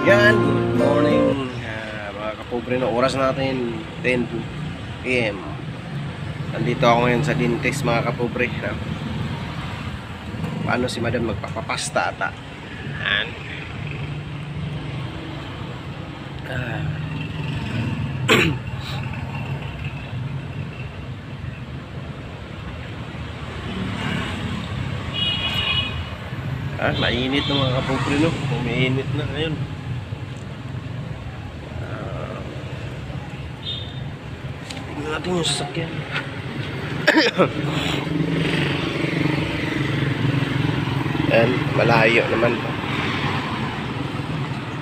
Yan, good morning mga kapobre, no? Oras natin 10 AM. Nandito ako ngayon sa Dintex mga kapobre, no? Paano si madam magpapapasta ata. Yan. Mainit na mga kapobre, no? Umiinit na ngayon. Tingnan natin yung sasakyan. Yan, malayo naman.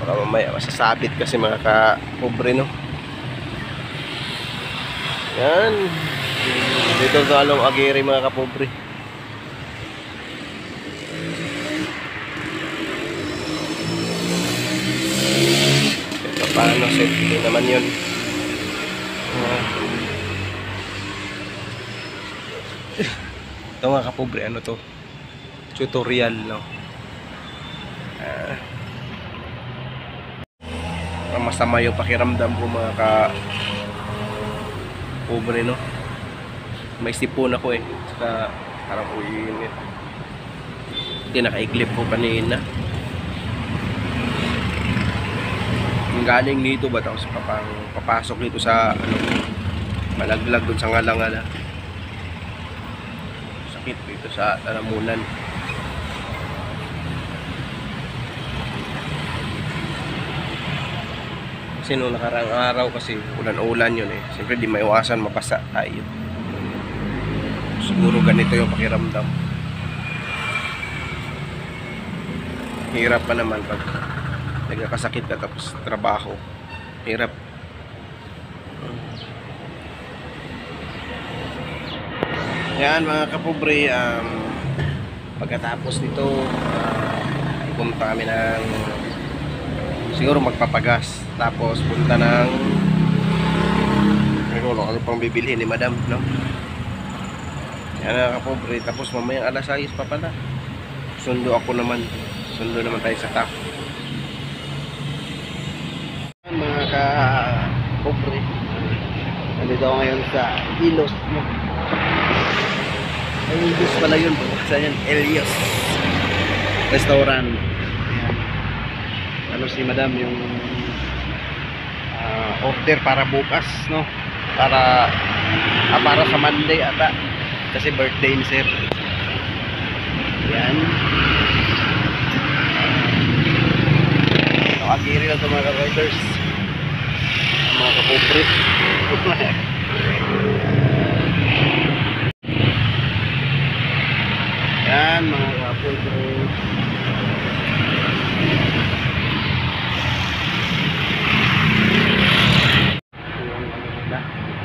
Baka mamaya masasabit kasi mga kapobre, no? Yan. Dito sa Along Aguirre mga kapobre. Paano safety naman yun. Ito mga kapobre, ano to, tutorial, no? Masama yung pakiramdam ko mga kapobre, no? May sipon ako eh, saka parang uinit. Hindi, nakaiglip ko kanina. Galing dito ba tapos papasok dito sa ano, malaglag dun sa ngalangala. Sakit dito sa lalamunan. Kasi nung nakarang araw kasi ulan-ulan yun eh. Siyempre di maiwasan mabasa tayo. Siguro ganito yung pakiramdam. Hirap pa naman pag nagkakasakit ka tapos trabaho. Hirap. Yan mga kapobre, pagkatapos nito pumunta kami ng siguro magpapagas, tapos punta ng ano pang bibilhin ni madam, no? Yan mga kapobre, tapos mamayang alas 6 pa pala sundo naman tayo sa TAP. Mga ka-pobre, nandito ako ngayon sa Ilos, no? Elios pala yun, saan yan? Elios Restaurant. Ayan. Ano si madam yung order para bukas, no? Para sa Monday ata, kasi birthday ni sir. Yan. Aguirre lang sa mga ka-riders, mga kapobre. Yan mga kapobre.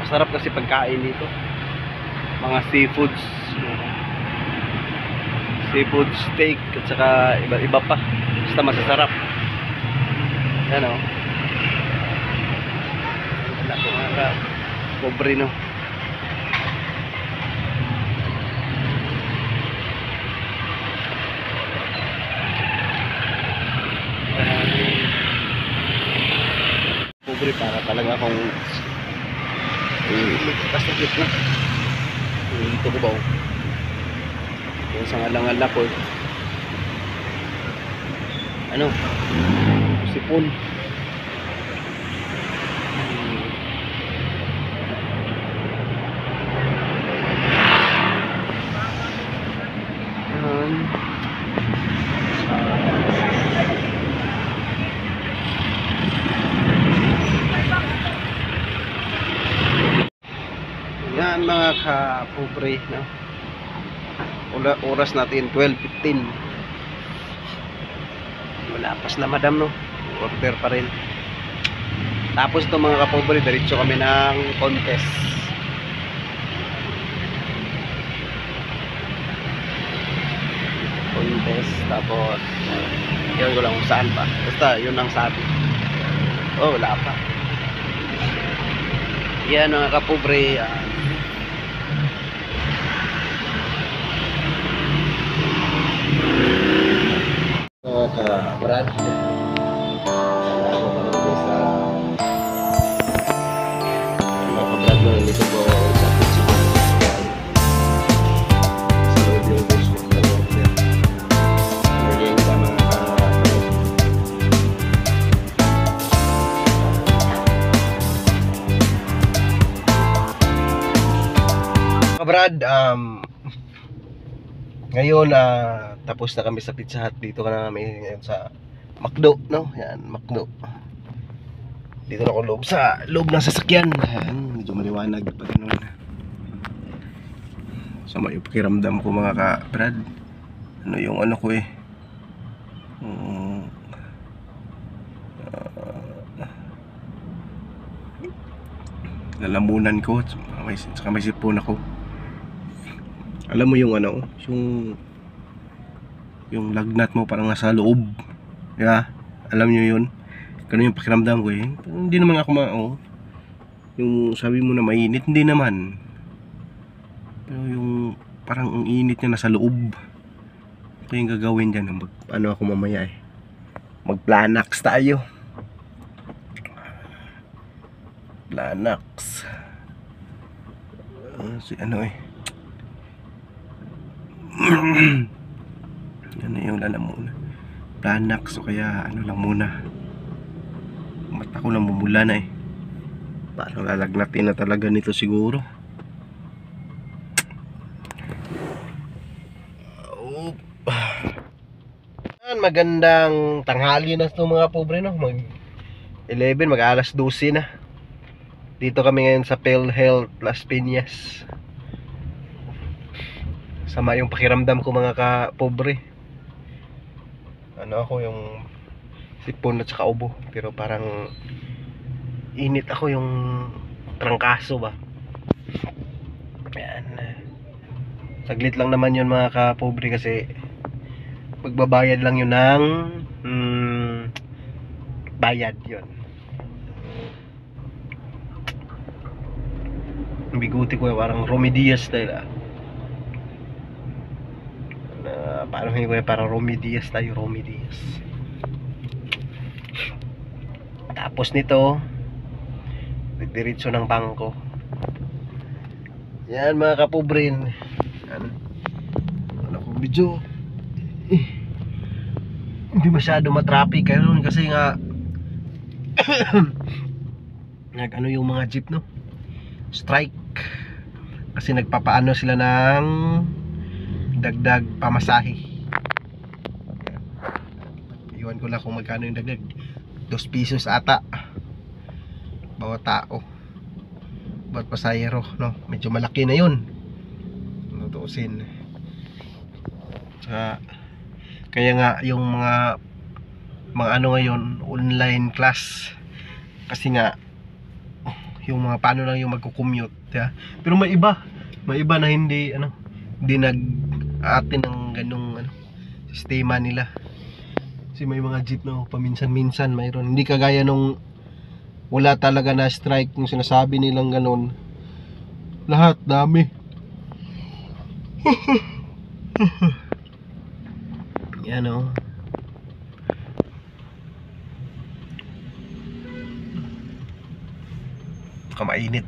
Masarap kasi pagkain dito, mga seafoods, seafood steak at saka iba pa, basta masasarap. Yan o. Wala ko mga pobre, no? Pobre, para talaga akong kasakit na. Ito ko ba o? Yung sa ngalangal ko. Ano? Sipon. Yan mga kapobre, no? Oras natin 12:15. Malapas na madam, no? Order pa rin. Tapos ito mga kapobre, diretso kami ng contest. Tapos yun ko lang kung saan pa, basta yun ang sabi. Oh, wala pa. Yan mga kapobre, Brad. Brad, ngayon tapos na kami sa Pizza Hut. Dito ka na kami ngayon sa McDo, no? Yan, McDo. Dito na ako sa loob ng sasakyan. Yan, medyo maliwanag pa ganun. Sama yung pakiramdam ko mga ka-Brad. Ano yung ano ko eh. Lalamunan ko. Saka may sipon ako. Alam mo yung ano, yung lagnat mo parang nasa loob. Diba? Alam nyo yun? Ganun yung pakiramdam ko eh. Hindi naman ako yung sabi mo na mainit, hindi naman. Pero yung parang ang init niya nasa loob. Ito yung gagawin dyan. Ano ako mamaya eh. Mag-Planax tayo. Planax. Si ano eh. Ano yung lalamuna. Planax o kaya ano lang muna. Mata ko lang mumula na eh. Parang lalagnatin na talaga nito siguro. Magandang tanghali na ito mga pobre, no? Mag 11, mag alas 12 na. Dito kami ngayon sa PhilHealth Las Piñas. Sama yung pakiramdam ko mga ka-pobre. Ano ako yung sipon at saka ubo. Pero parang init ako yung trangkaso ba. Ayan. Saglit lang naman yun mga ka-pobre kasi magbabayad lang yun ng bayad yun. Ang biguti ko parang Romy Diaz style parang hindi ko parang Romy Diaz tayo, Romy Diaz. Tapos nito diretso ng bangko. Yan mga kapobrin. Yan. Ano ko video hindi masyado matraffic ngayon kasi nga ano yung mga jeep, no? Strike kasi nagpapaano sila ng dagdag pamasahe. Iwan ko lang kung magkano yung dagdag. 2 pesos ata bawat tao, bawat pasahero, no? Medyo malaki na yun tutuusin. Kaya nga yung mga ano ngayon online class kasi nga yung mga paano lang yung magko-commute, yeah? Pero may iba na hindi nag-aatin ng ganung sistema nila. Kasi may mga jeep na paminsan-minsan mayroon, hindi kagaya nung wala talaga na strike, yung sinasabi nilang ganun. Lahat dami. Yan o.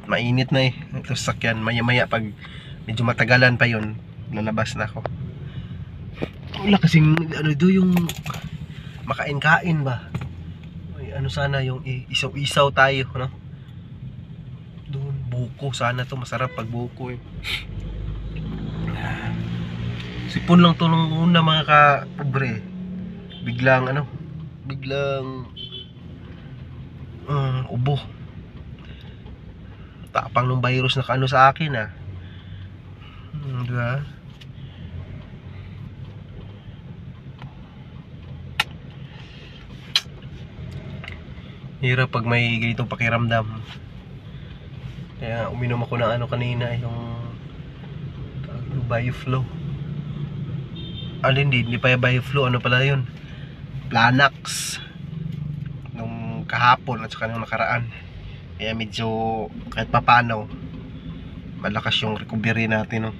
Mainit na eh. Ito sakyan, maya pag medyo matagalan pa yun, lalabas na ako. Wala kasing ano do yung makain-kain ba. Ay, ano sana yung isaw-isaw tayo, no? Doon buko sana to, masarap pag buko eh. Sipon lang to nung una mga ka-pobre. Biglang ubo. Tapang ng virus na kaano sa akin diba? Hirap pag may ganitong pakiramdam. Kaya uminom ako ng kanina, yung Bioflow. Hindi pa yung Bioflow, ano pala yun? Planax. Nung kahapon at saka nung nakaraan. Kaya medyo kahit papano malakas yung recovery natin, no?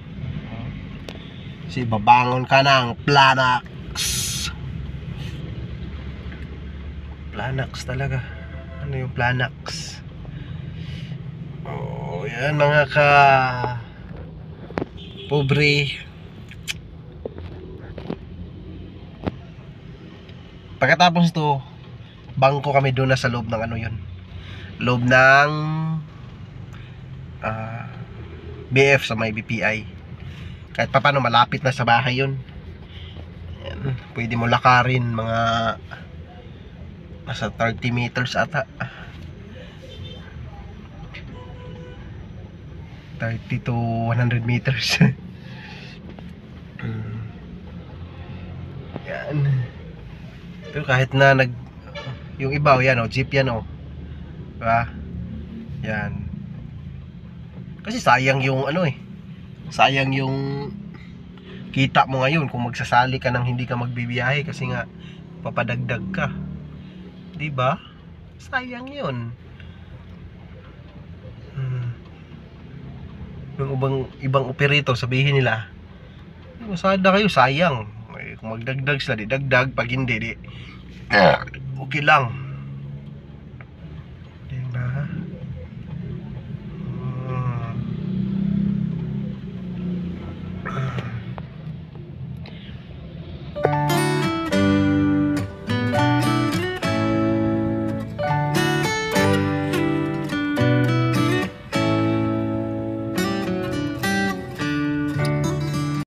Kasi babangon ka ng Planax. Planax talaga. Ano yung Planax? Oh, yan mga pobre. Pagkatapos ito, bangko kami doon na sa loob ng loob ng BF sa may BPI. Kahit pa paano malapit na sa bahay yun. Ayan. Pwede mo lakarin mga nasa 30 meters ata. 30 to 100 meters. Yan. Pero kahit na yung iba, yan jeep yan diba? Yan. Kasi sayang yung sayang yung kita mo ngayon kung magsasali ka ng hindi ka magbibiyahe kasi nga papadagdag ka. 'Di ba? Sayang 'yun. Yung ibang operator sabihin nila, masada kayo, sayang. Kung magdagdag sila, di dagdag, pag hindi, di okay lang.